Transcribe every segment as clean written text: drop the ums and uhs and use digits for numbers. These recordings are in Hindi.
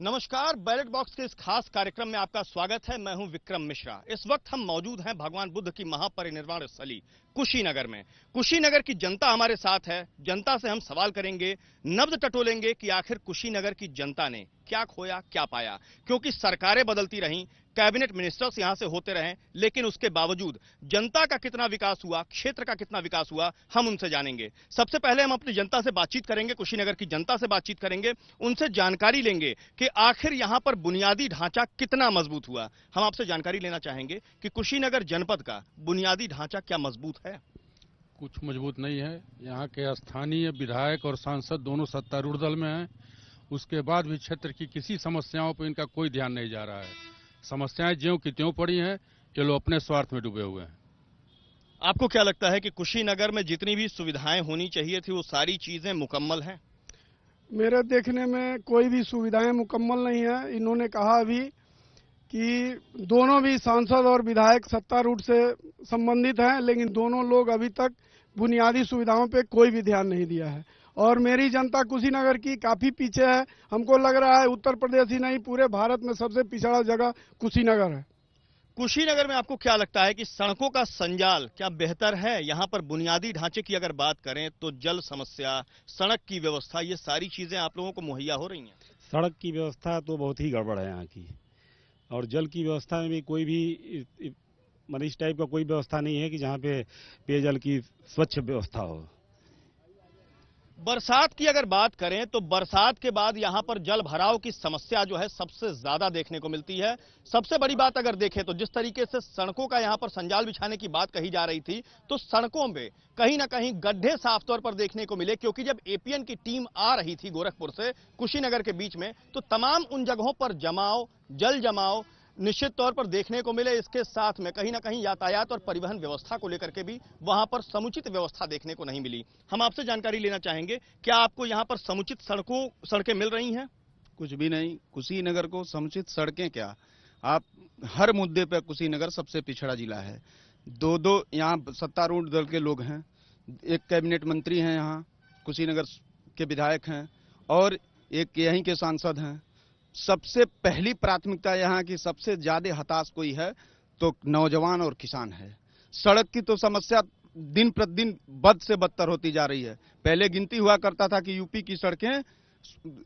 नमस्कार, बैलेट बॉक्स के इस खास कार्यक्रम में आपका स्वागत है। मैं हूं विक्रम मिश्रा। इस वक्त हम मौजूद हैं भगवान बुद्ध की महापरिनिर्वाण स्थली कुशीनगर में। कुशीनगर की जनता हमारे साथ है। जनता से हम सवाल करेंगे, नब्ज टटोलेंगे कि आखिर कुशीनगर की जनता ने क्या खोया, क्या पाया। क्योंकि सरकारें बदलती रहीं, कैबिनेट मिनिस्टर्स यहां से होते रहे, लेकिन उसके बावजूद जनता का कितना विकास हुआ, क्षेत्र का कितना विकास हुआ, हम उनसे जानेंगे। सबसे पहले हम अपनी जनता से बातचीत करेंगे, कुशीनगर की जनता से बातचीत करेंगे, उनसे जानकारी लेंगे कि आखिर यहां पर बुनियादी ढांचा कितना मजबूत हुआ। हम आपसे जानकारी लेना चाहेंगे कि कुशीनगर जनपद का बुनियादी ढांचा क्या मजबूत है। कुछ मजबूत नहीं है। यहाँ के स्थानीय विधायक और सांसद दोनों सत्तारूढ़ दल में हैं। उसके बाद भी क्षेत्र की किसी समस्याओं पर इनका कोई ध्यान नहीं जा रहा है। समस्याएं ज्यों की त्यों पड़ी हैं, ये लोग अपने स्वार्थ में डूबे हुए हैं। आपको क्या लगता है कि कुशीनगर में जितनी भी सुविधाएं होनी चाहिए थी वो सारी चीजें मुकम्मल हैं? मेरे देखने में कोई भी सुविधाएं मुकम्मल नहीं है। इन्होंने कहा अभी कि दोनों भी सांसद और विधायक सत्तारूढ़ से संबंधित हैं, लेकिन दोनों लोग अभी तक बुनियादी सुविधाओं पे कोई भी ध्यान नहीं दिया है। और मेरी जनता कुशीनगर की काफी पीछे है। हमको लग रहा है उत्तर प्रदेश ही नहीं, पूरे भारत में सबसे पिछड़ा जगह कुशीनगर है। कुशीनगर में आपको क्या लगता है कि सड़कों का संजाल क्या बेहतर है? यहां पर बुनियादी ढांचे की अगर बात करें तो जल समस्या, सड़क की व्यवस्था, ये सारी चीजें आप लोगों को मुहैया हो रही हैं? सड़क की व्यवस्था तो बहुत ही गड़बड़ है यहाँ की, और जल की व्यवस्था में भी कोई भी मतलब इस टाइप का कोई व्यवस्था नहीं है कि जहाँ पे पेयजल की स्वच्छ व्यवस्था हो। बरसात की अगर बात करें तो बरसात के बाद यहां पर जल भराव की समस्या जो है सबसे ज्यादा देखने को मिलती है। सबसे बड़ी बात अगर देखें तो जिस तरीके से सड़कों का यहां पर संजाल बिछाने की बात कही जा रही थी, तो सड़कों में कहीं ना कहीं गड्ढे साफ तौर पर देखने को मिले। क्योंकि जब एपीएन की टीम आ रही थी गोरखपुर से कुशीनगर के बीच में, तो तमाम उन जगहों पर जमाव, जल जमाव निश्चित तौर पर देखने को मिले। इसके साथ में कहीं ना कहीं यातायात और परिवहन व्यवस्था को लेकर के भी वहां पर समुचित व्यवस्था देखने को नहीं मिली। हम आपसे जानकारी लेना चाहेंगे, क्या आपको यहां पर समुचित सड़कें मिल रही हैं? कुछ भी नहीं। कुशीनगर को समुचित सड़कें क्या, आप हर मुद्दे पर कुशीनगर सबसे पिछड़ा जिला है। दो यहाँ सत्तारूढ़ दल के लोग हैं, एक कैबिनेट मंत्री हैं, यहाँ कुशीनगर के विधायक हैं, और एक यहीं के सांसद हैं। सबसे पहली प्राथमिकता यहाँ की सबसे ज्यादा हताश कोई है तो नौजवान और किसान है। सड़क की तो समस्या दिन प्रतिदिन बद से बदतर होती जा रही है। पहले गिनती हुआ करता था कि यूपी की सड़कें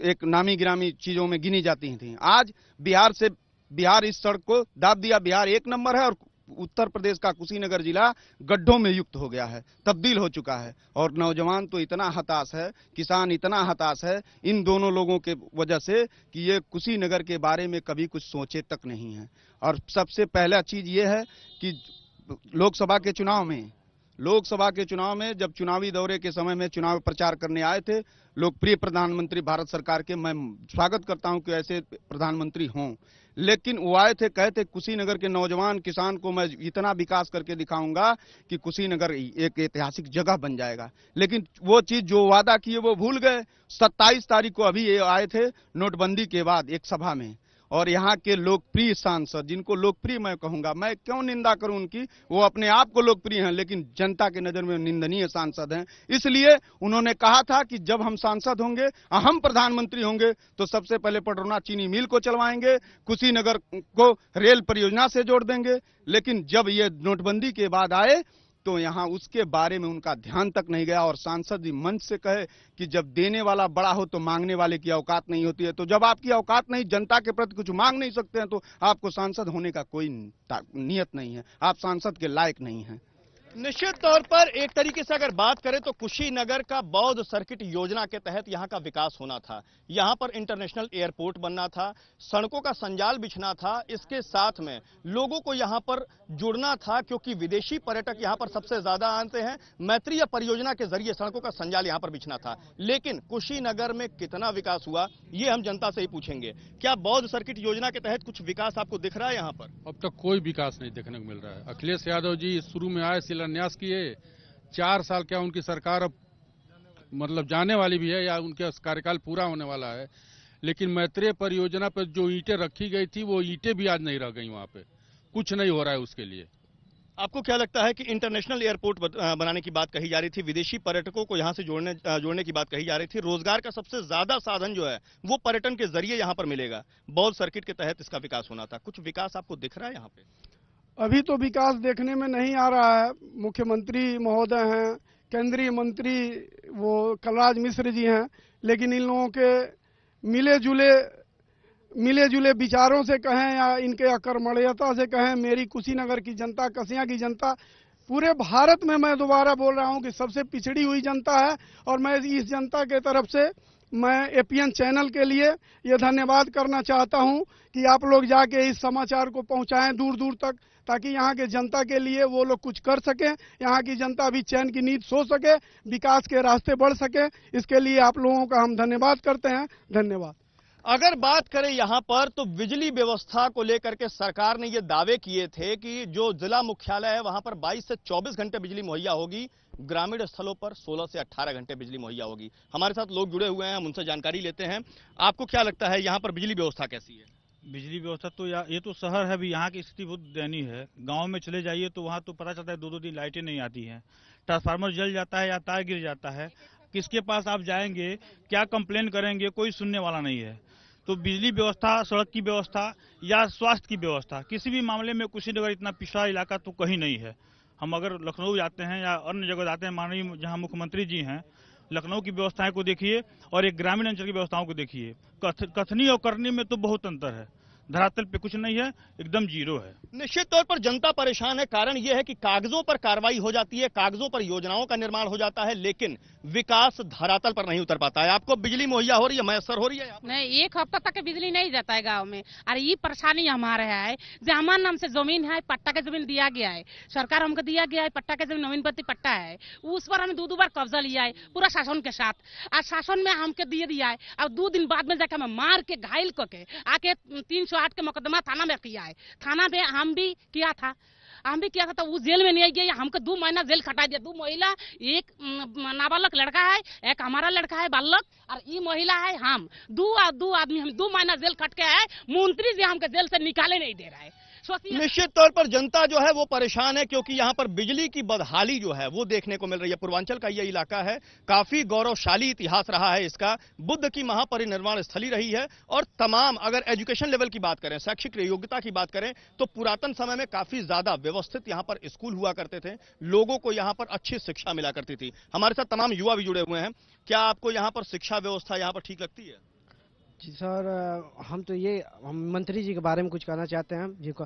एक नामी गिरामी चीजों में गिनी जाती थीं। आज बिहार इस सड़क को दाब दिया। बिहार एक नंबर है और उत्तर प्रदेश का कुशीनगर जिला गड्ढों में युक्त हो गया है, तब्दील हो चुका है। और नौजवान तो इतना हताश है, किसान इतना हताश है इन दोनों लोगों के वजह से कि ये कुशीनगर के बारे में कभी कुछ सोचे तक नहीं है। और सबसे पहला चीज ये है कि लोकसभा के चुनाव में जब चुनावी दौरे के समय में चुनाव प्रचार करने आए थे लोकप्रिय प्रधानमंत्री भारत सरकार के, मैं स्वागत करता हूं कि ऐसे प्रधानमंत्री हों, लेकिन वो आए थे, कहे थे कुशीनगर के नौजवान किसान को मैं इतना विकास करके दिखाऊंगा कि कुशीनगर एक ऐतिहासिक जगह बन जाएगा। लेकिन वो चीज जो वादा किए वो भूल गए। 27 तारीख को अभी ये आए थे नोटबंदी के बाद एक सभा में, और यहाँ के लोकप्रिय सांसद, जिनको लोकप्रिय मैं कहूंगा, मैं क्यों निंदा करूं उनकी, वो अपने आप को लोकप्रिय हैं लेकिन जनता की नजर में निंदनीय सांसद हैं। इसलिए उन्होंने कहा था कि जब हम सांसद होंगे, हम प्रधानमंत्री होंगे, तो सबसे पहले पटरौना चीनी मिल को चलवाएंगे, कुशीनगर को रेल परियोजना से जोड़ देंगे। लेकिन जब ये नोटबंदी के बाद आए तो यहाँ उसके बारे में उनका ध्यान तक नहीं गया। और सांसद जी मंच से कहे कि जब देने वाला बड़ा हो तो मांगने वाले की औकात नहीं होती है। तो जब आपकी औकात नहीं, जनता के प्रति कुछ मांग नहीं सकते हैं, तो आपको सांसद होने का कोई नियत नहीं है, आप सांसद के लायक नहीं हैं। निश्चित तौर पर एक तरीके से अगर बात करें तो कुशीनगर का बौद्ध सर्किट योजना के तहत यहां का विकास होना था। यहां पर इंटरनेशनल एयरपोर्ट बनना था, सड़कों का संजाल बिछना था, इसके साथ में लोगों को यहां पर जुड़ना था क्योंकि विदेशी पर्यटक यहां पर सबसे ज्यादा आते हैं। मैत्रीय परियोजना के जरिए सड़कों का संजाल यहां पर बिछना था। लेकिन कुशीनगर में कितना विकास हुआ ये हम जनता से ही पूछेंगे। क्या बौद्ध सर्किट योजना के तहत कुछ विकास आपको दिख रहा है यहाँ पर? अब तक कोई विकास नहीं देखने को मिल रहा है। अखिलेश यादव जी शुरू में आए, शिलान्यास किए, 4 साल क्या उनकी सरकार अब मतलब जाने वाली भी है या उनका कार्यकाल पूरा होने वाला है, लेकिन मैत्रेय परियोजना पर जो ईंटें रखी गई थी वो ईंटें भी आज नहीं रह गई। वहां पे कुछ नहीं हो रहा है उसके लिए। आपको क्या लगता है कि इंटरनेशनल एयरपोर्ट बनाने की बात कही जा रही थी, विदेशी पर्यटकों को यहां से जोड़ने की बात कही जा रही थी, रोजगार का सबसे ज्यादा साधन जो है वो पर्यटन के जरिए यहां पर मिलेगा, बॉल सर्किट के तहत इसका विकास होना था, कुछ विकास आपको दिख रहा है यहां पे? अभी तो विकास देखने में नहीं आ रहा है। मुख्यमंत्री महोदय हैं, केंद्रीय मंत्री वो कलराज मिश्र जी हैं, लेकिन इन लोगों के मिले जुले विचारों से कहें या इनके अकर्मण्यता से कहें, मेरी कुशीनगर की जनता, कसिया की जनता, पूरे भारत में मैं दोबारा बोल रहा हूं कि सबसे पिछड़ी हुई जनता है। और मैं इस जनता के तरफ से मैं एपीएन चैनल के लिए ये धन्यवाद करना चाहता हूं कि आप लोग जाके इस समाचार को पहुंचाएं दूर दूर तक, ताकि यहाँ के जनता के लिए वो लोग कुछ कर सकें, यहाँ की जनता भी चैन की नींद सो सके, विकास के रास्ते बढ़ सके। इसके लिए आप लोगों का हम धन्यवाद करते हैं। धन्यवाद। अगर बात करें यहां पर तो बिजली व्यवस्था को लेकर के सरकार ने ये दावे किए थे कि जो जिला मुख्यालय है वहां पर 22 से 24 घंटे बिजली मुहैया होगी, ग्रामीण स्थलों पर 16 से 18 घंटे बिजली मुहैया होगी। हमारे साथ लोग जुड़े हुए हैं, हम उनसे जानकारी लेते हैं। आपको क्या लगता है यहां पर बिजली व्यवस्था कैसी है? बिजली व्यवस्था तो ये तो शहर है, भी यहाँ की स्थिति बहुत दयनीय है। गांव में चले जाइए तो वहाँ तो पता चलता है 2-2 दिन लाइटें नहीं आती हैं, ट्रांसफार्मर जल जाता है या तार गिर जाता है। किसके पास आप जाएंगे, क्या कंप्लेन करेंगे, कोई सुनने वाला नहीं है। तो बिजली व्यवस्था, सड़क की व्यवस्था या स्वास्थ्य की व्यवस्था, किसी भी मामले में कुशीनगर इतना पिछड़ा इलाका तो कहीं नहीं है। हम अगर लखनऊ जाते हैं या अन्य जगह जाते हैं, माननीय जहाँ मुख्यमंत्री जी हैं, लखनऊ की व्यवस्थाएं को देखिए और एक ग्रामीण अंचल की व्यवस्थाओं को देखिए, कथनी और करनी में तो बहुत अंतर है। धरातल पे कुछ नहीं है, एकदम जीरो है। निश्चित तौर पर जनता परेशान है। कारण यह है कि कागजों पर कार्रवाई हो जाती है, कागजों पर योजनाओं का निर्माण हो जाता है, लेकिन विकास धरातल पर नहीं उतर पाता है। आपको बिजली मुहैया हो रही है, मैसर हो रही है? नहीं, 1 हफ्ता तक बिजली नहीं जाता है गांव में। अरे ये परेशानी हमारे है जो हमारे नाम से जमीन है, पट्टा के जमीन दिया गया है, सरकार हमको दिया गया है, पट्टा के जमीन नवीनपट्टी पट्टा है, उस पर हमें 2 बार कब्जा लिया है पूरा शासन के साथ। आज शासन में हमके दे दिया है, अब 2 दिन बाद में जाकर हमें मार के घायल करके आके 308 के मुकदमा थाना में किया है। थाना में हम भी किया था तो वो जेल में नहीं गया, हमको 2 महीना जेल खटा दिया। 2 महिला, एक नाबालक लड़का है, एक हमारा लड़का है बालक, और ये महिला है हम, 2 आदमी हम 2 महीना जेल खट के आए। मंत्री जी हमको जेल से निकाले नहीं दे रहा है। निश्चित तौर पर जनता जो है वो परेशान है, क्योंकि यहां पर बिजली की बदहाली जो है वो देखने को मिल रही है। पूर्वांचल का यह इलाका है, काफी गौरवशाली इतिहास रहा है इसका, बुद्ध की महापरिनिर्वाण स्थली रही है। और तमाम, अगर एजुकेशन लेवल की बात करें, शैक्षिक योग्यता की बात करें, तो पुरातन समय में काफी ज्यादा व्यवस्थित यहां पर स्कूल हुआ करते थे, लोगों को यहां पर अच्छी शिक्षा मिला करती थी। हमारे साथ तमाम युवा भी जुड़े हुए हैं। क्या आपको यहां पर शिक्षा व्यवस्था यहां पर ठीक लगती है? जी सर, हम मंत्री जी के बारे में कुछ कहना चाहते हैं जी को।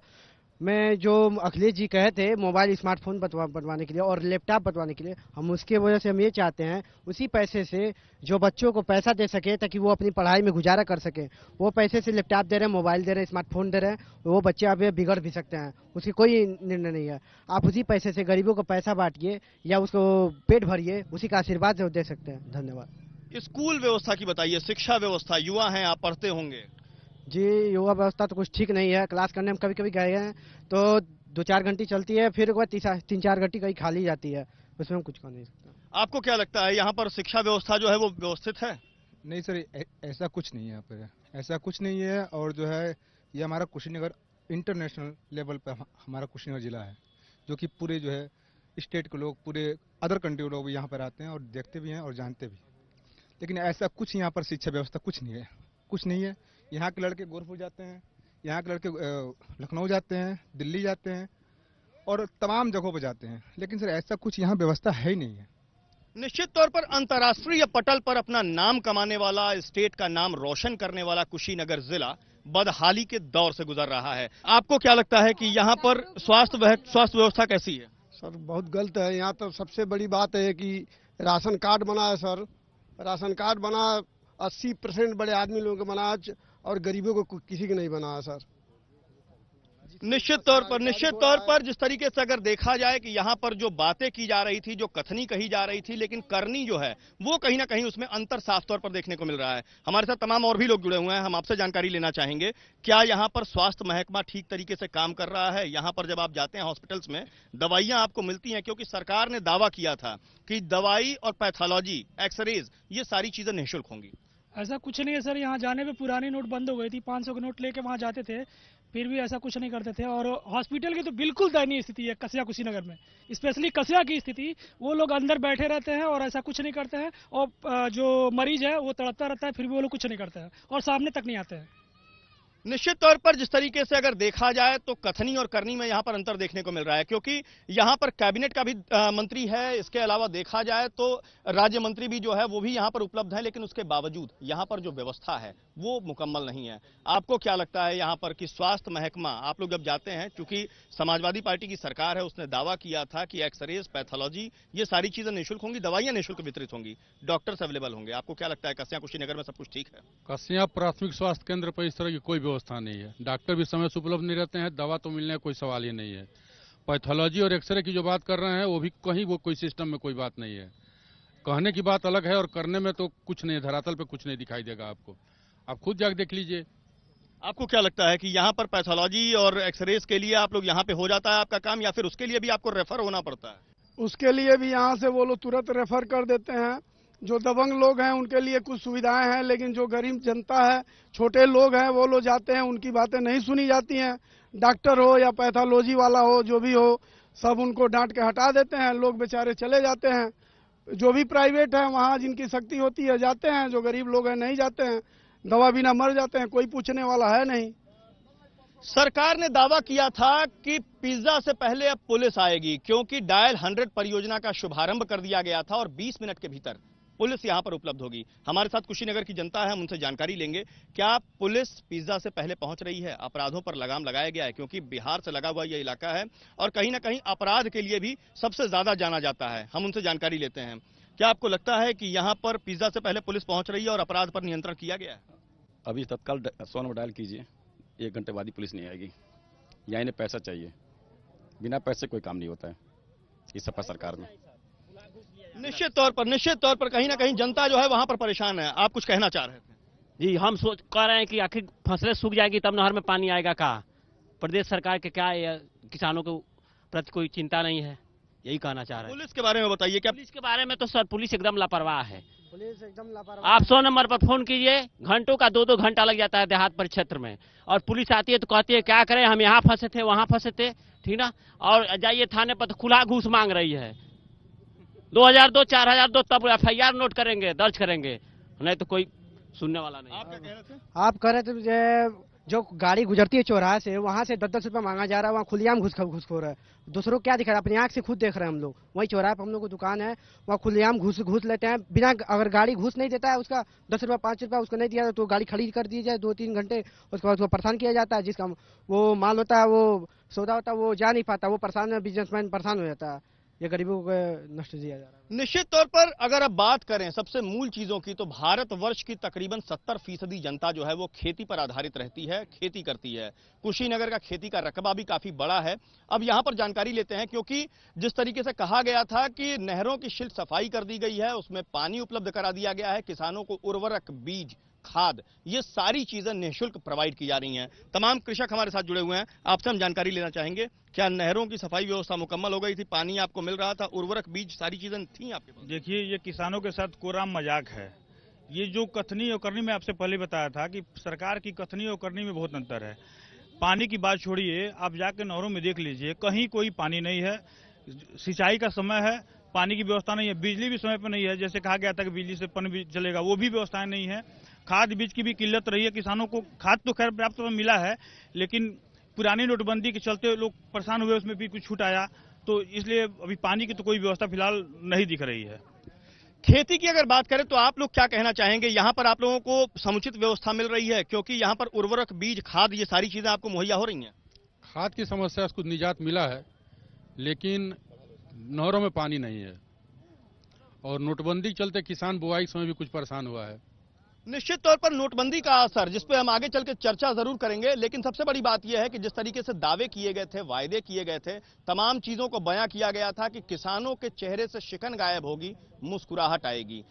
मैं जो अखिलेश जी कहे थे मोबाइल स्मार्टफोन बनवाने के लिए और लैपटॉप बनवाने के लिए, हम उसके वजह से हम ये चाहते हैं उसी पैसे से जो बच्चों को पैसा दे सके ताकि वो अपनी पढ़ाई में गुजारा कर सके, वो पैसे से लैपटॉप दे रहे हैं, मोबाइल दे रहे हैं, स्मार्टफोन दे रहे हैं, वो बच्चे अब बिगड़ भी सकते हैं, उसकी कोई निर्णय नहीं है। आप उसी पैसे से गरीबों को पैसा बांटिए या उसको पेट भरिए, उसी का आशीर्वाद जो दे सकते हैं। धन्यवाद। स्कूल व्यवस्था की बताइए, शिक्षा व्यवस्था, युवा हैं आप, पढ़ते होंगे। जी, युवा व्यवस्था तो कुछ ठीक नहीं है। क्लास करने में कभी कभी गए हैं तो 2-4 घंटी चलती है, फिर 3-4 घंटी कहीं खाली जाती है, उसमें हम कुछ कर नहीं सकते। आपको क्या लगता है यहाँ पर शिक्षा व्यवस्था जो है वो व्यवस्थित है? नहीं सर, ऐसा कुछ नहीं है यहाँ पर, ऐसा कुछ नहीं है। और जो है ये हमारा कुशीनगर इंटरनेशनल लेवल पर हमारा कुशीनगर जिला है, जो कि पूरे जो है स्टेट के लोग, पूरे अदर कंट्री के लोग भी यहाँ पर आते हैं और देखते भी हैं और जानते भी। लेकिन ऐसा कुछ यहाँ पर शिक्षा व्यवस्था कुछ नहीं है, कुछ नहीं है। यहाँ के लड़के गोरखपुर जाते हैं, यहाँ के लड़के लखनऊ जाते हैं, दिल्ली जाते हैं और तमाम जगहों पर जाते हैं, लेकिन सर ऐसा कुछ यहाँ व्यवस्था है ही नहीं है। निश्चित तौर पर अंतर्राष्ट्रीय पटल पर अपना नाम कमाने वाला, स्टेट का नाम रोशन करने वाला कुशीनगर जिला बदहाली के दौर से गुजर रहा है। आपको क्या लगता है कि यहाँ पर स्वास्थ्य व्यवस्था कैसी है? सर बहुत गलत है। यहाँ तो सबसे बड़ी बात है कि राशन कार्ड बना है सर, राशन कार्ड बना 80% बड़े आदमी लोगों को बना और गरीबों को किसी को नहीं बना सर। निश्चित तौर पर जिस तरीके से अगर देखा जाए कि यहाँ पर जो बातें की जा रही थी, जो कथनी कही जा रही थी, लेकिन करनी जो है वो कहीं ना कहीं उसमें अंतर साफ तौर पर देखने को मिल रहा है। हमारे साथ तमाम और भी लोग जुड़े हुए हैं, हम आपसे जानकारी लेना चाहेंगे। क्या यहाँ पर स्वास्थ्य महकमा ठीक तरीके से काम कर रहा है? यहाँ पर जब आप जाते हैं हॉस्पिटल्स में, दवाइयां आपको मिलती हैं? क्योंकि सरकार ने दावा किया था कि दवाई और पैथोलॉजी, एक्सरेज, ये सारी चीजें निःशुल्क होंगी। ऐसा कुछ नहीं है सर। यहाँ जाने पे पुरानी नोट बंद हो गई थी, 500 के नोट लेके वहाँ जाते थे, फिर भी ऐसा कुछ नहीं करते थे। और हॉस्पिटल की तो बिल्कुल दयनीय स्थिति है कसिया कुशीनगर में, स्पेशली कसिया की स्थिति। वो लोग अंदर बैठे रहते हैं और ऐसा कुछ नहीं करते हैं, और जो मरीज है वो तड़पता रहता है, फिर भी वो लोग कुछ नहीं करते हैं और सामने तक नहीं आते हैं। निश्चित तौर पर जिस तरीके से अगर देखा जाए तो कथनी और करनी में यहां पर अंतर देखने को मिल रहा है, क्योंकि यहां पर कैबिनेट का भी मंत्री है, इसके अलावा देखा जाए तो राज्य मंत्री भी जो है वो भी यहां पर उपलब्ध है, लेकिन उसके बावजूद यहां पर जो व्यवस्था है वो मुकम्मल नहीं है। आपको क्या लगता है यहां पर कि स्वास्थ्य महकमा, आप लोग जब जाते हैं, चूंकि समाजवादी पार्टी की सरकार है, उसने दावा किया था कि एक्सरेज, पैथोलॉजी, ये सारी चीजें निःशुल्क होंगी, दवाइयां निःशुल्क वितरित होंगी, डॉक्टर्स अवेलेबल होंगे, आपको क्या लगता है कसिया कुशीनगर में सब कुछ ठीक है? कसिया प्राथमिक स्वास्थ्य केंद्र पर इस तरह की कोई व्यवस्था नहीं है। डॉक्टर भी समय से उपलब्ध नहीं रहते हैं, दवा तो मिलने का कोई सवाल ही नहीं है। पैथोलॉजी और एक्सरे की जो बात कर रहे हैं वो भी कहीं वो कोई सिस्टम में कोई बात नहीं है। कहने की बात अलग है और करने में तो कुछ नहीं, धरातल पे कुछ नहीं दिखाई देगा आपको, आप खुद जाकर देख लीजिए। आपको क्या लगता है कि यहाँ पर पैथोलॉजी और एक्सरेज के लिए आप लोग यहाँ पे हो जाता है आपका काम, या फिर उसके लिए भी आपको रेफर होना पड़ता है? उसके लिए भी यहाँ से वो लोग तुरंत रेफर कर देते हैं। जो दबंग लोग हैं उनके लिए कुछ सुविधाएं हैं, लेकिन जो गरीब जनता है, छोटे लोग हैं, वो लोग जाते हैं, उनकी बातें नहीं सुनी जाती हैं। डॉक्टर हो या पैथोलॉजी वाला हो, जो भी हो, सब उनको डांट के हटा देते हैं, लोग बेचारे चले जाते हैं। जो भी प्राइवेट है वहाँ जिनकी शक्ति होती है जाते हैं, जो गरीब लोग हैं नहीं जाते हैं, दवा बिना मर जाते हैं, कोई पूछने वाला है नहीं। सरकार ने दावा किया था कि पिज्जा से पहले अब पुलिस आएगी, क्योंकि डायल 100 परियोजना का शुभारंभ कर दिया गया था और 20 मिनट के भीतर पुलिस यहां पर उपलब्ध होगी। हमारे साथ कुशीनगर की जनता है, हम उनसे जानकारी लेंगे। क्या पुलिस पिज्जा से पहले पहुंच रही है? अपराधों पर लगाम लगाया गया है, क्योंकि बिहार से लगा हुआ यह इलाका है और कहीं ना कहीं अपराध के लिए भी सबसे ज्यादा जाना जाता है। हम उनसे जानकारी लेते हैं। क्या आपको लगता है कि यहां पर पिज्जा से पहले पुलिस पहुंच रही है और अपराध पर नियंत्रण किया गया है? अभी तत्काल 100 नंबर डायल कीजिए, 1 घंटे बाद ही पुलिस नहीं आएगी। यहाँ इन्हें पैसा चाहिए, बिना पैसे कोई काम नहीं होता है इस सपा सरकार में। निश्चित तौर पर कहीं ना कहीं जनता जो है वहां पर परेशान है। आप कुछ कहना चाह रहे थे? जी, हम कह रहे हैं कि आखिर फसलें सूख जाएगी तब नहर में पानी आएगा का? प्रदेश सरकार के क्या किसानों के प्रति कोई चिंता नहीं है, यही कहना चाह रहे हैं। पुलिस के बारे में बताइए। क्या पुलिस के बारे में तो सर पुलिस एकदम लापरवाह है। पुलिस एकदम लापरवाह। आप 100 नंबर पर फोन कीजिए, घंटों का 2-2 घंटा लग जाता है देहात परिक्षेत्र में, और पुलिस आती है तो कहती है क्या करें, हम यहाँ फंसे थे वहाँ फंसे थे, ठीक ना, और जाइए थाने पर तो खुला घूस मांग रही है। 2000 दो, 4000 दो, तब FIR नोट करेंगे, दर्ज करेंगे, नहीं तो कोई सुनने वाला नहीं। आप क्या कह रहे थे? आप कह रहे थे जो गाड़ी गुजरती है चौराहे से, वहाँ से 10-10 रुपया मांगा जा रहा है, वहाँ खुलेआम घुसखोर है। दूसरों को क्या दिख रहा है, अपनी आंख से खुद देख रहे हैं हम लोग। वहीं चौराहे पर हम लोग को दुकान है, वहाँ खुलेआम घुस लेते हैं बिना, अगर गाड़ी घुस नहीं देता है उसका 10 रुपया 5 रुपया उसको नहीं दिया तो गाड़ी खड़ी कर दी जाए 2-3 घंटे, उसके बाद उसको परेशान किया जाता है। जिसका वो माल होता है, वो सौदा होता है, वो जा नहीं पाता, वो परेशान, बिजनेसमैन परेशान हो जाता है। ये गरीबों को नष्ट दिया जा रहा है। निश्चित तौर पर अगर अब बात करें सबसे मूल चीजों की, तो भारतवर्ष की तकरीबन 70% जनता जो है वो खेती पर आधारित रहती है, खेती करती है। कुशीनगर का खेती का रकबा भी काफी बड़ा है। अब यहां पर जानकारी लेते हैं, क्योंकि जिस तरीके से कहा गया था कि नहरों की शिल्ट सफाई कर दी गई है, उसमें पानी उपलब्ध करा दिया गया है, किसानों को उर्वरक, बीज, खाद, ये सारी चीजें निःशुल्क प्रोवाइड की जा रही हैं। तमाम कृषक हमारे साथ जुड़े हुए हैं, आपसे हम जानकारी लेना चाहेंगे। क्या नहरों की सफाई व्यवस्था मुकम्मल हो गई थी? पानी आपको मिल रहा था? उर्वरक, बीज, सारी चीजें थी आपके पास? देखिए, ये किसानों के साथ कोराम मजाक है। ये जो कथनी और करनी में आपसे पहले बताया था कि सरकार की कथनी और करनी में बहुत अंतर है। पानी की बात छोड़िए, आप जाकर नहरों में देख लीजिए, कहीं कोई पानी नहीं है। सिंचाई का समय है, पानी की व्यवस्था नहीं है। बिजली भी समय पर नहीं है, जैसे कहा गया था कि बिजली से पन भी चलेगा, वो भी व्यवस्थाएं नहीं है। खाद बीज की भी किल्लत रही है किसानों को। खाद तो खैर पर्याप्त मिला है, लेकिन पुरानी नोटबंदी के चलते लोग परेशान हुए, उसमें भी कुछ छूट आया, तो इसलिए अभी पानी की तो कोई व्यवस्था फिलहाल नहीं दिख रही है। खेती की अगर बात करें तो आप लोग क्या कहना चाहेंगे? यहाँ पर आप लोगों को समुचित व्यवस्था मिल रही है, क्योंकि यहाँ पर उर्वरक, बीज, खाद, ये सारी चीजें आपको मुहैया हो रही हैं? खाद की समस्या से कुछ निजात मिला है, लेकिन नहरों में पानी नहीं है, और नोटबंदी के चलते किसान बुआई के समय भी कुछ परेशान हुआ है। निश्चित तौर पर नोटबंदी का असर, जिस पे हम आगे चल के चर्चा जरूर करेंगे, लेकिन सबसे बड़ी बात यह है कि जिस तरीके से दावे किए गए थे, वायदे किए गए थे, तमाम चीजों को बयां किया गया था कि किसानों के चेहरे से शिकन गायब होगी, मुस्कुराहट आएगी।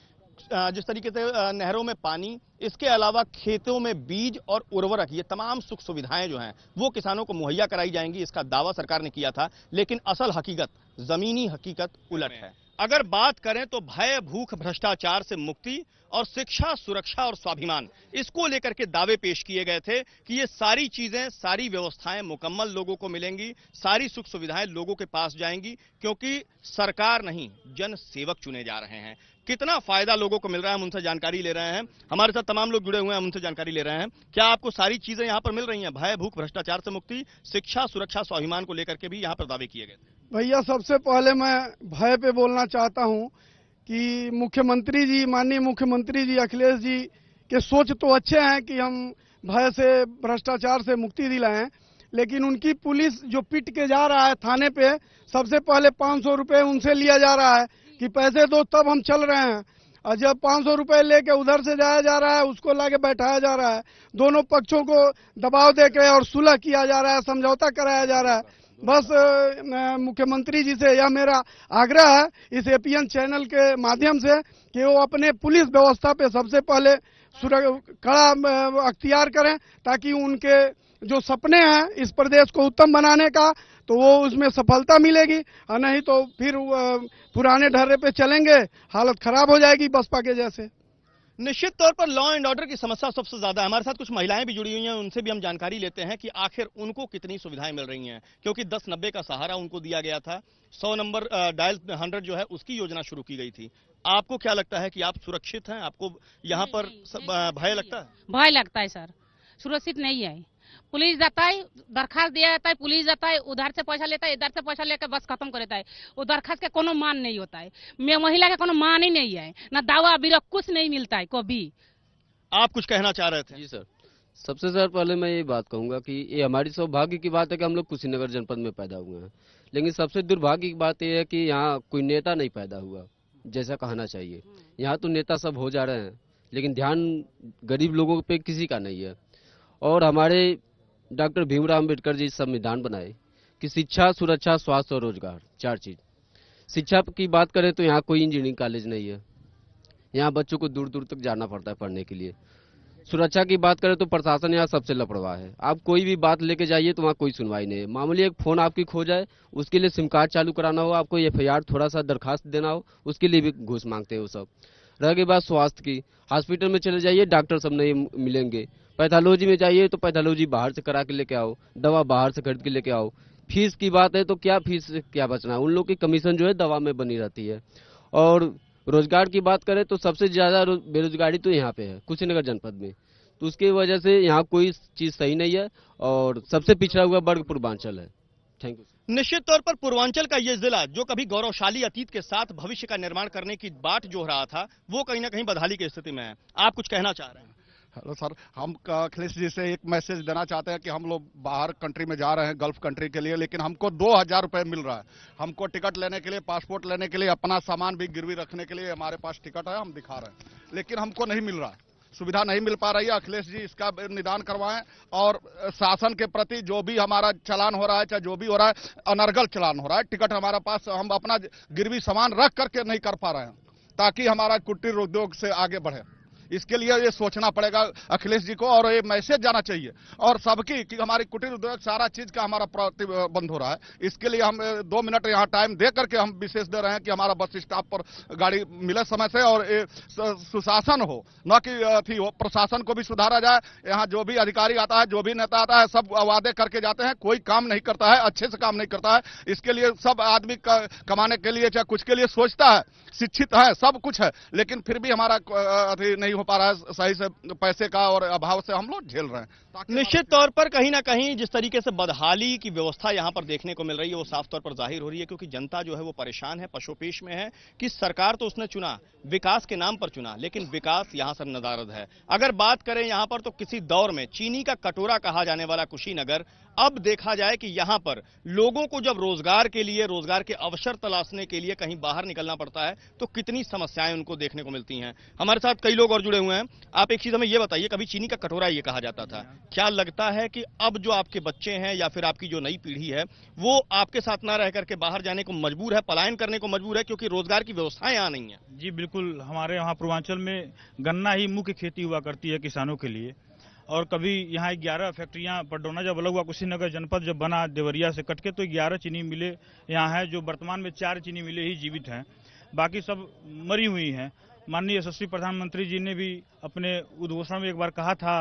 जिस तरीके से नहरों में पानी, इसके अलावा खेतों में बीज और उर्वरक, ये तमाम सुख सुविधाएं जो हैं वो किसानों को मुहैया कराई जाएंगी, इसका दावा सरकार ने किया था। लेकिन असल हकीकत, जमीनी हकीकत उलट है। अगर बात करें तो भय, भूख, भ्रष्टाचार से मुक्ति और शिक्षा, सुरक्षा और स्वाभिमान, इसको लेकर के दावे पेश किए गए थे कि ये सारी चीजें, सारी व्यवस्थाएं मुकम्मल लोगों को मिलेंगी, सारी सुख सुविधाएं लोगों के पास जाएंगी, क्योंकि सरकार नहीं जन सेवक चुने जा रहे हैं। कितना फायदा लोगों को मिल रहा है, हम उनसे जानकारी ले रहे हैं। हमारे साथ तमाम लोग जुड़े हुए हैं, हम उनसे जानकारी ले रहे हैं। क्या आपको सारी चीजें यहां पर मिल रही हैं? भय, भूख, भ्रष्टाचार से मुक्ति, शिक्षा, सुरक्षा, स्वाभिमान को लेकर के भी यहां पर दावे किए गए थे। भैया, सबसे पहले मैं भय पे बोलना चाहता हूं कि मुख्यमंत्री जी, माननीय मुख्यमंत्री जी अखिलेश जी के सोच तो अच्छे हैं कि हम भय से, भ्रष्टाचार से मुक्ति दिलाएं, लेकिन उनकी पुलिस जो पिट के जा रहा है थाने पे, सबसे पहले 500 रुपए उनसे लिया जा रहा है कि पैसे दो तब हम चल रहे हैं, और जब 500 रुपए लेके उधर से जाया जा रहा है, उसको लाके बैठाया जा रहा है। दोनों पक्षों को दबाव देके और सुलह किया जा रहा है, समझौता कराया जा रहा है। बस मुख्यमंत्री जी से यह मेरा आग्रह है, इस एपीएन चैनल के माध्यम से, कि वो अपने पुलिस व्यवस्था पे सबसे पहले कड़ा अख्तियार करें, ताकि उनके जो सपने हैं इस प्रदेश को उत्तम बनाने का, तो वो उसमें सफलता मिलेगी, और नहीं तो फिर पुराने ढर्रे पे चलेंगे, हालत खराब हो जाएगी बसपा के जैसे। निश्चित तौर पर लॉ एंड ऑर्डर की समस्या सबसे ज्यादा है। हमारे साथ कुछ महिलाएं भी जुड़ी हुई हैं, उनसे भी हम जानकारी लेते हैं कि आखिर उनको कितनी सुविधाएं मिल रही हैं, क्योंकि 1090 का सहारा उनको दिया गया था, 100 नंबर डायल 100 जो है उसकी योजना शुरू की गई थी। आपको क्या लगता है कि आप सुरक्षित हैं? आपको यहाँ पर भय लगता है? भय लगता है सर, सुरक्षित नहीं है। पुलिस जाता है, दरखास्त दिया जाता है, पुलिस जाता है, उधर से पैसा लेता है, इधर से पैसा लेकर बस खत्म कर देता है। वो दरखास्त का कोनो मान नहीं होता है, महिला का कोनो मान ही नहीं है, ना दावा बिरक कुछ नहीं मिलता है कभी। आप कुछ कहना चाह रहे थे? जी सर, सबसे सर पहले मैं ये बात कहूंगा कि ये हमारी सौभाग्य की बात है कि हम लोग कुशीनगर जनपद में पैदा हुए हैं, लेकिन सबसे दुर्भाग्य की बात यह है कि यहाँ कोई नेता नहीं पैदा हुआ जैसा कहना चाहिए। यहाँ तो नेता सब हो जा रहे हैं, लेकिन ध्यान गरीब लोगों पे किसी का नहीं है। और हमारे डॉक्टर भीमराव अम्बेडकर जी संविधान बनाए कि शिक्षा, सुरक्षा, स्वास्थ्य और रोजगार, 4 चीज। शिक्षा की बात करें तो यहाँ कोई इंजीनियरिंग कॉलेज नहीं है, यहाँ बच्चों को दूर दूर तक जाना पड़ता है पढ़ने के लिए। सुरक्षा की बात करें तो प्रशासन यहाँ सबसे लापरवाह है, आप कोई भी बात लेके जाइए तो वहाँ कोई सुनवाई नहीं है। मामूली एक फोन आपकी खो जाए, उसके लिए सिम कार्ड चालू कराना हो, आपको FIR थोड़ा सा दरखास्त देना हो, उसके लिए भी घूस मांगते हैं वो सब। रह गई बात स्वास्थ्य की, हॉस्पिटल में चले जाइए, डॉक्टर सब नहीं मिलेंगे। पैथोलॉजी में जाइए तो पैथोलॉजी बाहर से करा के लेके आओ, दवा बाहर से खरीद के लेके आओ। फीस की बात है तो क्या फीस क्या बचना है, उन लोग की कमीशन जो है दवा में बनी रहती है। और रोजगार की बात करें तो सबसे ज्यादा बेरोजगारी तो यहाँ पे है कुशीनगर जनपद में, तो उसकी वजह से यहाँ कोई चीज सही नहीं है और सबसे पिछड़ा हुआ वर्ग पूर्वांचल है। Thank you. निश्चित तौर पर पूर्वांचल का ये जिला जो कभी गौरवशाली अतीत के साथ भविष्य का निर्माण करने की बाट जोह रहा था, वो कहीं ना कहीं बदहाली की स्थिति में है। आप कुछ कहना चाह रहे हैं? हेलो सर, हम अखिलेश जी से एक मैसेज देना चाहते हैं कि हम लोग बाहर कंट्री में जा रहे हैं, गल्फ कंट्री के लिए, लेकिन हमको 2000 रुपए मिल रहा है। हमको टिकट लेने के लिए, पासपोर्ट लेने के लिए, अपना सामान भी गिरवी रखने के लिए हमारे पास टिकट है, हम दिखा रहे हैं, लेकिन हमको नहीं मिल रहा है, सुविधा नहीं मिल पा रही है। अखिलेश जी इसका निदान करवाएं और शासन के प्रति जो भी हमारा चालान हो रहा है, चाहे जो भी हो रहा है, अनर्गल चालान हो रहा है। टिकट हमारे पास, हम अपना गिरवी सामान रख करके नहीं कर पा रहे हैं, ताकि हमारा कुटीर उद्योग से आगे बढ़े। इसके लिए ये सोचना पड़ेगा अखिलेश जी को, और ये मैसेज जाना चाहिए और सबकी कि हमारी कुटीर उद्योग सारा चीज का हमारा प्रतिबंध हो रहा है। इसके लिए हम 2 मिनट यहाँ टाइम दे करके हम विशेष दे रहे हैं कि हमारा बस स्टॉप पर गाड़ी मिले समय से, और सुशासन हो, न कि अथी हो। प्रशासन को भी सुधारा जाए। यहाँ जो भी अधिकारी आता है, जो भी नेता आता है, सब वादे करके जाते हैं, कोई काम नहीं करता है, अच्छे से काम नहीं करता है। इसके लिए सब आदमी कमाने के लिए चाहे कुछ के लिए सोचता है, शिक्षित है, सब कुछ है, लेकिन फिर भी हमारा अथी नहीं हो पा रहा है सही से, पैसे का और अभाव से हम लोग झेल रहे हैं। निश्चित तौर पर कहीं ना कहीं जिस तरीके से बदहाली की व्यवस्था यहाँ पर देखने को मिल रही है, वो साफ तौर पर जाहिर हो रही है, क्योंकि जनता जो है वो परेशान है, पशोपेश में है कि सरकार तो उसने चुना, विकास के नाम पर चुना, लेकिन विकास यहाँ से नदारद है। अगर बात करें यहाँ पर तो किसी दौर में चीनी का कटोरा कहा जाने वाला कुशीनगर, अब देखा जाए कि यहाँ पर लोगों को जब रोजगार के लिए, रोजगार के अवसर तलाशने के लिए कहीं बाहर निकलना पड़ता है, तो कितनी समस्याएं उनको देखने को मिलती हैं। हमारे साथ कई लोग और जुड़े हुए हैं। आप एक चीज हमें ये बताइए, कभी चीनी का कटोरा ये कहा जाता था, क्या लगता है कि अब जो आपके बच्चे हैं या फिर आपकी जो नई पीढ़ी है वो आपके साथ ना रह करके बाहर जाने को मजबूर है, पलायन करने को मजबूर है, क्योंकि रोजगार की व्यवस्थाएं यहाँ नहीं है? जी बिल्कुल, हमारे यहाँ पूर्वांचल में गन्ना ही मुख्य खेती हुआ करती है किसानों के लिए। और कभी यहाँ 11 फैक्ट्रियाँ, पडरौना जब अलग हुआ, कुशीनगर जनपद जब बना देवरिया से कटके, तो 11 चीनी मिलें यहाँ है, जो वर्तमान में 4 चीनी मिलें ही जीवित हैं, बाकी सब मरी हुई हैं। माननीय यशस्वी प्रधानमंत्री जी ने भी अपने उद्घोषणा में एक बार कहा था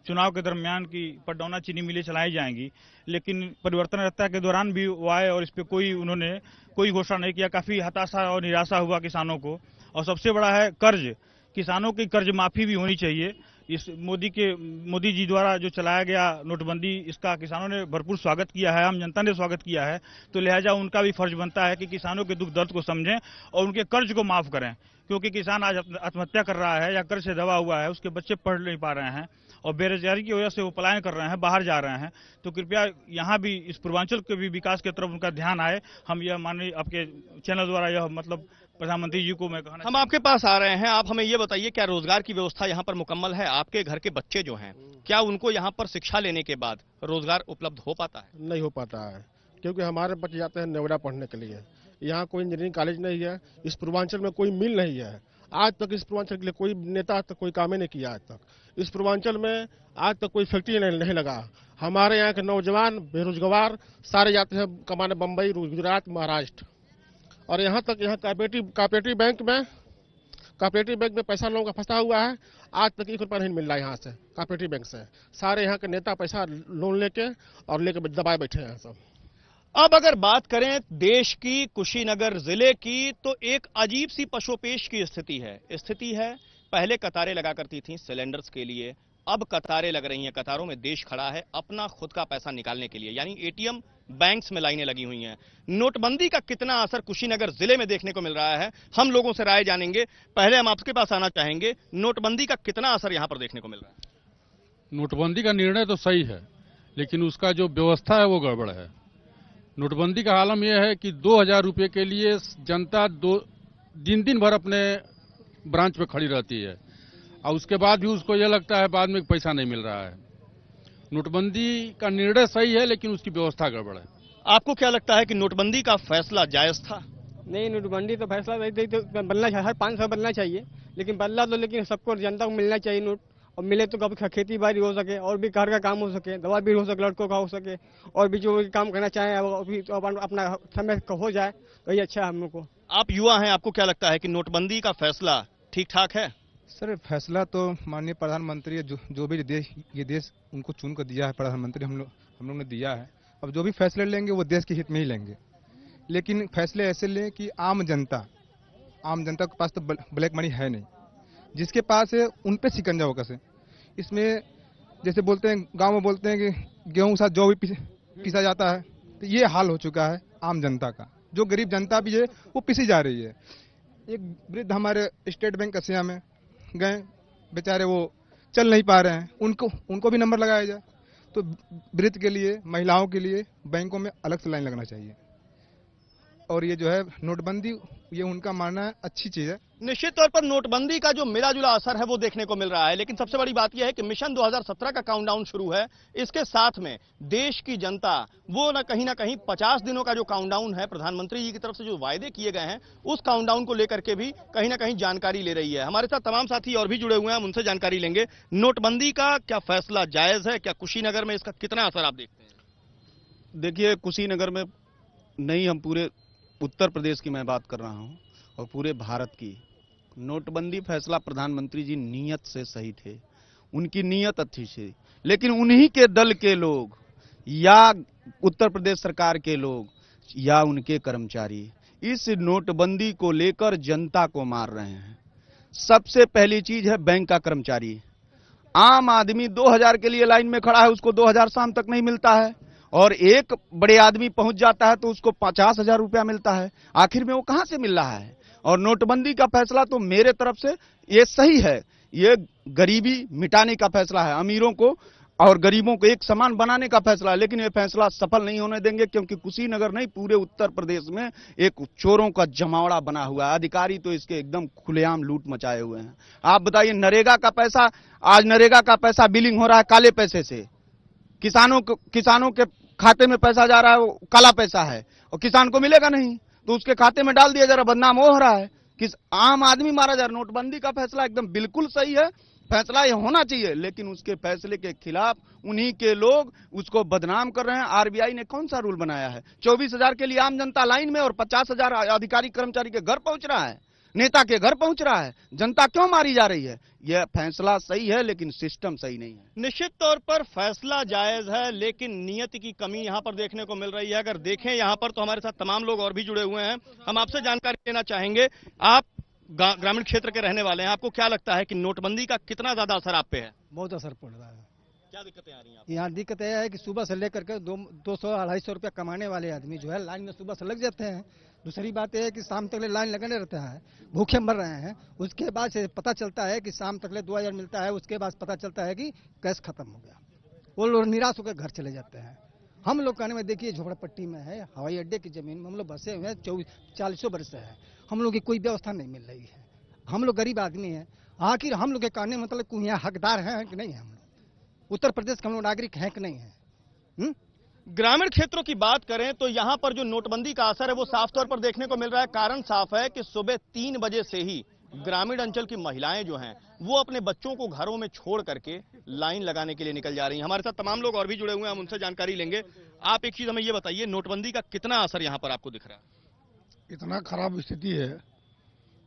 चुनाव के दरमियान कि पडरौना चीनी मिलें चलाई जाएंगी, लेकिन परिवर्तन रत्ता के दौरान भी वो आए और इस पर उन्होंने कोई घोषणा नहीं किया। काफी हताशा और निराशा हुआ किसानों को। और सबसे बड़ा है कर्ज, किसानों की कर्ज माफी भी होनी चाहिए। इस मोदी जी द्वारा जो चलाया गया नोटबंदी, इसका किसानों ने भरपूर स्वागत किया है, आम जनता ने स्वागत किया है, तो लिहाजा उनका भी फर्ज बनता है कि किसानों के दुख दर्द को समझें और उनके कर्ज को माफ करें। क्योंकि किसान आज आत्महत्या कर रहा है या कर्ज से दबा हुआ है, उसके बच्चे पढ़ नहीं पा रहे हैं और बेरोजगारी की वजह से वो पलायन कर रहे हैं, बाहर जा रहे हैं। तो कृपया यहाँ भी इस पूर्वांचल के भी विकास की तरफ उनका ध्यान आए। हम यह माननीय आपके चैनल द्वारा यह मतलब प्रधानमंत्री जी को मैं कहना, हम आपके पास आ रहे हैं, आप हमें ये बताइए क्या रोजगार की व्यवस्था यहाँ पर मुकम्मल है? आपके घर के बच्चे जो हैं, क्या उनको यहाँ पर शिक्षा लेने के बाद रोजगार उपलब्ध हो पाता है? नहीं हो पाता है, क्योंकि हमारे बच्चे जाते हैं नोएडा पढ़ने के लिए। यहाँ कोई इंजीनियरिंग कॉलेज नहीं है, इस पूर्वांचल में कोई मिल नहीं है। आज तक इस पूर्वांचल के लिए कोई नेता आज तक कोई काम ही नहीं किया। आज तक इस पूर्वांचल में आज तक कोई फैक्ट्री नहीं लगा। हमारे यहाँ के नौजवान बेरोजगार सारे जाते हैं कमाने बम्बई, गुजरात, महाराष्ट्र। और यहाँ तक यहाँ कॉपरेटिव बैंक में पैसा लोगों का फंसा हुआ है। आज तक 1 रुपया नहीं मिल रहा है यहाँ से, कॉपरेटिव बैंक से। सारे यहाँ के नेता पैसा लोन लेके दबाए बैठे हैं सब। अब अगर बात करें देश की, कुशीनगर जिले की, तो एक अजीब सी पशोपेश की स्थिति है। पहले कतारें लगा करती थी सिलेंडर्स के लिए, अब कतारें लग रही हैं। कतारों में देश खड़ा है अपना खुद का पैसा निकालने के लिए, यानी एटीएम बैंक्स में लाइनें लगी हुई हैं। नोटबंदी का कितना असर कुशीनगर जिले में देखने को मिल रहा है, हम लोगों से राय जानेंगे। पहले हम आपके पास आना चाहेंगे, नोटबंदी का कितना असर यहां पर देखने को मिल रहा है? नोटबंदी का निर्णय तो सही है, लेकिन उसका जो व्यवस्था है वो गड़बड़ है। नोटबंदी का आलम यह है कि 2000 रुपये के लिए जनता दिन भर अपने ब्रांच पे खड़ी रहती है और उसके बाद भी उसको यह लगता है बाद में पैसा नहीं मिल रहा है। नोटबंदी का निर्णय सही है, लेकिन उसकी व्यवस्था गड़बड़ है। आपको क्या लगता है कि नोटबंदी का फैसला जायज था? नहीं, नोटबंदी तो फैसला तो बनना चाहिए, हर 5 साल बनना चाहिए, लेकिन बदला तो लेकिन सबको जनता को मिलना चाहिए नोट। और मिले तो कभी खेती बाड़ी हो सके और भी घर का काम हो सके, दवा भी हो सके, लड़कों का हो सके, और भी जो काम करना चाहें अभी तो अपना समय हो जाए तो ये अच्छा है हम लोग को। आप युवा हैं, आपको क्या लगता है कि नोटबंदी का फैसला ठीक ठाक है? सर, फैसला तो माननीय प्रधानमंत्री जो भी ये देश उनको चुन कर दिया है, प्रधानमंत्री हम लोग ने दिया है। अब जो भी फैसले लेंगे वो देश के हित में ही लेंगे, लेकिन फैसले ऐसे लें कि आम जनता के पास तो ब्लैक मनी है नहीं, जिसके पास है उन पे शिकंजा हो कसे। इसमें जैसे बोलते हैं, गांव में बोलते हैं कि गेहूं के साथ जौ भी पिसा जाता है, तो ये हाल हो चुका है आम जनता का। जो गरीब जनता भी है वो पिसी जा रही है। एक वृद्ध हमारे स्टेट बैंक कसिया में गए, बेचारे वो चल नहीं पा रहे हैं, उनको भी नंबर लगाया जाए। तो वृद्ध के लिए, महिलाओं के लिए बैंकों में अलग से लाइन लगना चाहिए। और ये जो है नोटबंदी, ये उनका मानना है अच्छी चीज है। निश्चित तौर पर नोटबंदी का जो मिला जुला असर है वो देखने को मिल रहा है, लेकिन सबसे बड़ी बात यह है कि मिशन 2017 का काउंटडाउन शुरू है। इसके साथ में देश की जनता वो ना कहीं 50 दिनों का जो काउंटडाउन है, प्रधानमंत्री जी की तरफ से जो वायदे किए गए हैं, उस काउंटडाउन को लेकर के भी कहीं ना कहीं जानकारी ले रही है। हमारे साथ तमाम साथी और भी जुड़े हुए हैं, हम उनसे जानकारी लेंगे। नोटबंदी का क्या फैसला जायज है? क्या कुशीनगर में इसका कितना असर आप देखते हैं? देखिए, कुशीनगर में नहीं, हम पूरे उत्तर प्रदेश की मैं बात कर रहा हूं और पूरे भारत की। नोटबंदी फैसला प्रधानमंत्री जी नीयत से सही थे, उनकी नीयत अच्छी थी, लेकिन उन्हीं के दल के लोग या उत्तर प्रदेश सरकार के लोग या उनके कर्मचारी इस नोटबंदी को लेकर जनता को मार रहे हैं। सबसे पहली चीज है बैंक का कर्मचारी। आम आदमी 2000 के लिए लाइन में खड़ा है, उसको 2000 शाम तक नहीं मिलता है, और एक बड़े आदमी पहुंच जाता है तो उसको 50,000 रुपया मिलता है। आखिर में वो कहां से मिल रहा है? और नोटबंदी का फैसला तो मेरे तरफ से ये सही है, ये गरीबी मिटाने का फैसला है। अमीरों को और गरीबों को एक समान बनाने का फैसला है, लेकिन ये फैसला सफल नहीं होने देंगे, क्योंकि कुशीनगर नहीं पूरे उत्तर प्रदेश में एक चोरों का जमावड़ा बना हुआ है। अधिकारी तो इसके एकदम खुलेआम लूट मचाए हुए हैं। आप बताइए, नरेगा का पैसा, आज नरेगा का पैसा बिलिंग हो रहा है काले पैसे से, किसानों के खाते में पैसा जा रहा है, वो काला पैसा है, और किसान को मिलेगा नहीं तो उसके खाते में डाल दिया जा रहा, बदनाम हो रहा है, किस आम आदमी मारा जा रहा। नोटबंदी का फैसला एकदम बिल्कुल सही है, फैसला ये होना चाहिए, लेकिन उसके फैसले के खिलाफ उन्हीं के लोग उसको बदनाम कर रहे हैं। आरबीआई ने कौन सा रूल बनाया है? 24,000 के लिए आम जनता लाइन में और 50,000 अधिकारी कर्मचारी के घर पहुंच रहा है, नेता के घर पहुंच रहा है। जनता क्यों मारी जा रही है? यह फैसला सही है, लेकिन सिस्टम सही नहीं है। निश्चित तौर पर फैसला जायज है, लेकिन नियत की कमी यहां पर देखने को मिल रही है। अगर देखें यहां पर तो हमारे साथ तमाम लोग और भी जुड़े हुए हैं। हम आपसे जानकारी लेना चाहेंगे, आप ग्रामीण क्षेत्र के रहने वाले हैं, आपको क्या लगता है कि नोटबंदी का कितना ज्यादा असर आप पे है? बहुत असर पड़ रहा है। क्या दिक्कतें आ रही हैं? यहाँ दिक्कत यह है कि सुबह से लेकर के 200-250 रुपया कमाने वाले आदमी जो है लाइन में सुबह से लग जाते हैं। दूसरी बात यह है कि शाम तक लाइन लगाने रहता है, भूखे मर रहे हैं। उसके बाद से पता चलता है कि शाम तक 2000 मिलता है, उसके बाद पता चलता है कि कैश खत्म हो गया। वो लोग निराश होकर घर चले जाते हैं। हम लोग कहने में देखिए झोपड़पट्टी में है, हवाई अड्डे की जमीन में हम लोग बसे हुए हैं, 40 वर्ष से है, हम लोग की कोई व्यवस्था नहीं मिल रही है। हम लोग गरीब आदमी हैं, आखिर हम लोग के कहने मतलब कोई यहाँ हकदार हैं कि नहीं है? हम लोग उत्तर प्रदेश के हम लोग नागरिक हैं कि नहीं है? ग्रामीण क्षेत्रों की बात करें तो यहां पर जो नोटबंदी का असर है वो साफ तौर पर देखने को मिल रहा है। कारण साफ है कि सुबह 3 बजे से ही ग्रामीण अंचल की महिलाएं जो हैं वो अपने बच्चों को घरों में छोड़ करके लाइन लगाने के लिए निकल जा रही हैं। हमारे साथ तमाम लोग और भी जुड़े हुए हैं, हम उनसे जानकारी लेंगे। आप एक चीज हमें ये बताइए, नोटबंदी का कितना असर यहाँ पर आपको दिख रहा है? इतना खराब स्थिति है,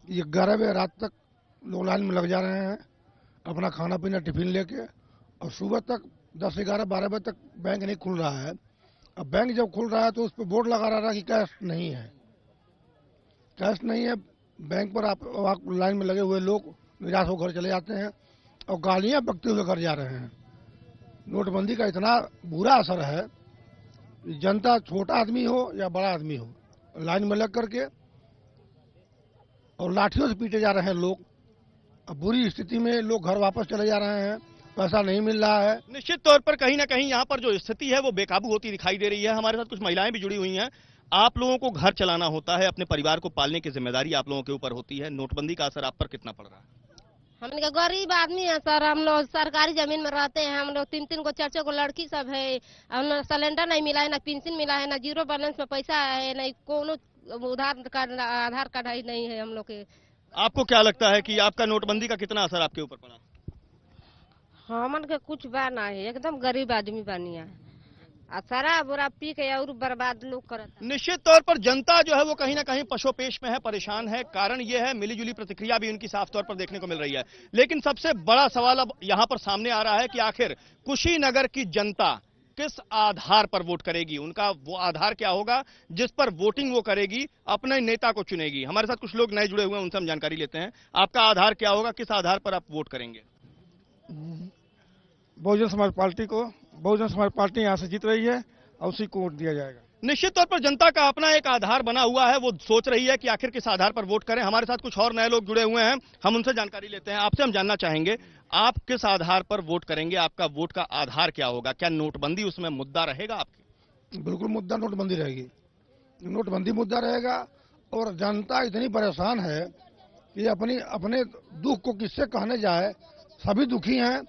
11 बजे रात तक लोग लाइन में लग जा रहे हैं अपना खाना पीना टिफिन लेके, और सुबह तक 10-11-12 बजे तक बैंक नहीं खुल रहा है। अब बैंक जब खुल रहा है तो उस पर बोर्ड लगा रहा है कि कैश नहीं है, कैश नहीं है। बैंक पर आप लाइन में लगे हुए लोग निराश होकर घर चले जाते हैं और गालियां बकते हुए घर जा रहे हैं। नोटबंदी का इतना बुरा असर है, जनता छोटा आदमी हो या बड़ा आदमी हो, लाइन में लग करके और लाठियों से पीटे जा रहे हैं लोग। अब बुरी स्थिति में लोग घर वापस चले जा रहे हैं, पैसा नहीं मिल रहा है। निश्चित तौर पर कहीं ना कहीं यहाँ पर जो स्थिति है वो बेकाबू होती दिखाई दे रही है। हमारे साथ कुछ महिलाएं भी जुड़ी हुई हैं। आप लोगों को घर चलाना होता है, अपने परिवार को पालने की जिम्मेदारी आप लोगों के ऊपर होती है। नोटबंदी का असर आप पर कितना पड़ रहा है? हम गरीब आदमी है सर, हम लोग सरकारी जमीन में रहते हैं। हम लोग 3-3 को 4-4 को लड़की सब है। हम सिलेंडर नहीं मिला है, ना पेंशन मिला है, ना जीरो बैलेंस में पैसा है, नहीं कोनो आधार कार्ड ही नहीं है हम लोग के। आपको क्या लगता है कि आपका नोटबंदी का कितना असर आपके ऊपर पड़ा? हमन के कुछ बा ना है, एकदम गरीब आदमी बानी है, शराब बुरा पी के और बर्बाद लोग करता। निश्चित तौर पर जनता जो है वो कहीं ना कहीं पशोपेश में है, परेशान है। कारण ये है, मिलीजुली प्रतिक्रिया भी उनकी साफ तौर पर देखने को मिल रही है। लेकिन सबसे बड़ा सवाल अब यहाँ पर सामने आ रहा है कि आखिर कुशीनगर की जनता किस आधार पर वोट करेगी? उनका वो आधार क्या होगा जिस पर वोटिंग वो करेगी, अपने नेता को चुनेगी? हमारे साथ कुछ लोग नए जुड़े हुए हैं, उनसे हम जानकारी लेते हैं। आपका आधार क्या होगा, किस आधार पर आप वोट करेंगे? बहुजन समाज पार्टी को। बहुजन समाज पार्टी यहाँ से जीत रही है और उसी को वोट दिया जाएगा। निश्चित तौर पर जनता का अपना एक आधार बना हुआ है, वो सोच रही है कि आखिर किस आधार पर वोट करें। हमारे साथ कुछ और नए लोग जुड़े हुए हैं, हम उनसे जानकारी लेते हैं। आपसे हम जानना चाहेंगे, आप किस आधार पर वोट करेंगे? आपका वोट का आधार क्या होगा? क्या नोटबंदी उसमें मुद्दा रहेगा आपकी? बिल्कुल मुद्दा नोटबंदी रहेगी, नोटबंदी मुद्दा रहेगा। और जनता इतनी परेशान है कि अपने दुख को किससे कहने जाए। सभी दुखी हैं,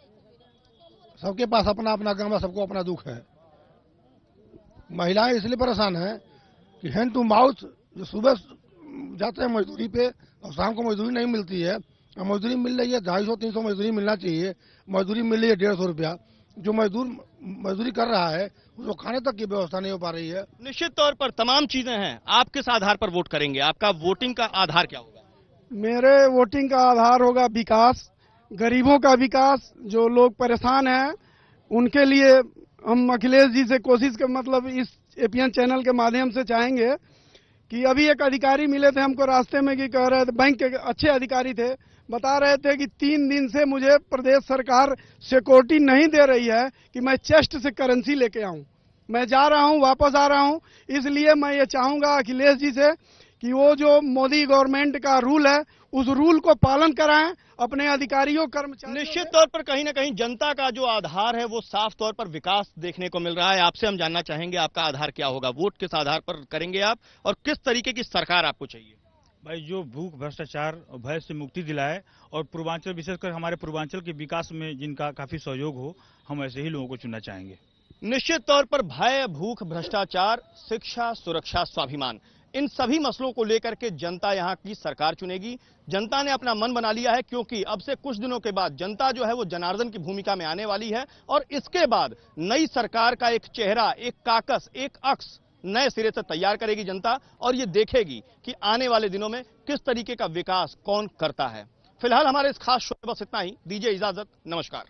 सबके पास अपना अपना काम है, सबको अपना दुख है। महिलाएं इसलिए परेशान हैं कि हैंड टू माउथ, जो सुबह जाते हैं मजदूरी पे और शाम को मजदूरी नहीं मिलती है। और मजदूरी मिल रही है 250-300 मजदूरी मिलना चाहिए, मजदूरी मिल रही है 150 रुपया। जो मजदूरी कर रहा है उसको खाने तक की व्यवस्था नहीं हो पा रही है। निश्चित तौर पर तमाम चीजें हैं, आप किस आधार पर वोट करेंगे? आपका वोटिंग का आधार क्या होगा? मेरे वोटिंग का आधार होगा विकास, गरीबों का विकास। जो लोग परेशान हैं उनके लिए हम अखिलेश जी से कोशिश कर, मतलब इस एपीएन चैनल के माध्यम से चाहेंगे कि अभी एक अधिकारी मिले थे हमको रास्ते में कि कह रहे थे, बैंक के अच्छे अधिकारी थे, बता रहे थे कि 3 दिन से मुझे प्रदेश सरकार सिक्योरिटी नहीं दे रही है कि मैं चेस्ट से करेंसी लेके आऊं। मैं जा रहा हूं, वापस आ रहा हूं। इसलिए मैं ये चाहूंगा अखिलेश जी से कि वो जो मोदी गवर्नमेंट का रूल है उस रूल को पालन कराएं, अपने अधिकारियों कर्मचारियों। निश्चित तौर पर कहीं ना कहीं जनता का जो आधार है वो साफ तौर पर विकास देखने को मिल रहा है। आपसे हम जानना चाहेंगे आपका आधार क्या होगा, वोट किस आधार पर करेंगे आप, और किस तरीके की सरकार आपको चाहिए? भाई जो भूख भ्रष्टाचार और भय से मुक्ति दिलाए और पूर्वांचल, विशेषकर हमारे पूर्वांचल के विकास में जिनका काफी सहयोग हो, हम ऐसे ही लोगों को चुनना चाहेंगे। निश्चित तौर पर भय, भूख, भ्रष्टाचार, शिक्षा, सुरक्षा, स्वाभिमान, इन सभी मसलों को लेकर के जनता यहां की सरकार चुनेगी। जनता ने अपना मन बना लिया है, क्योंकि अब से कुछ दिनों के बाद जनता जो है वो जनार्दन की भूमिका में आने वाली है और इसके बाद नई सरकार का एक चेहरा, एक काकस, एक अक्स नए सिरे से तैयार करेगी जनता, और ये देखेगी कि आने वाले दिनों में किस तरीके का विकास कौन करता है। फिलहाल हमारे इस खास शो में बस इतना ही। दीजिए इजाजत, नमस्कार।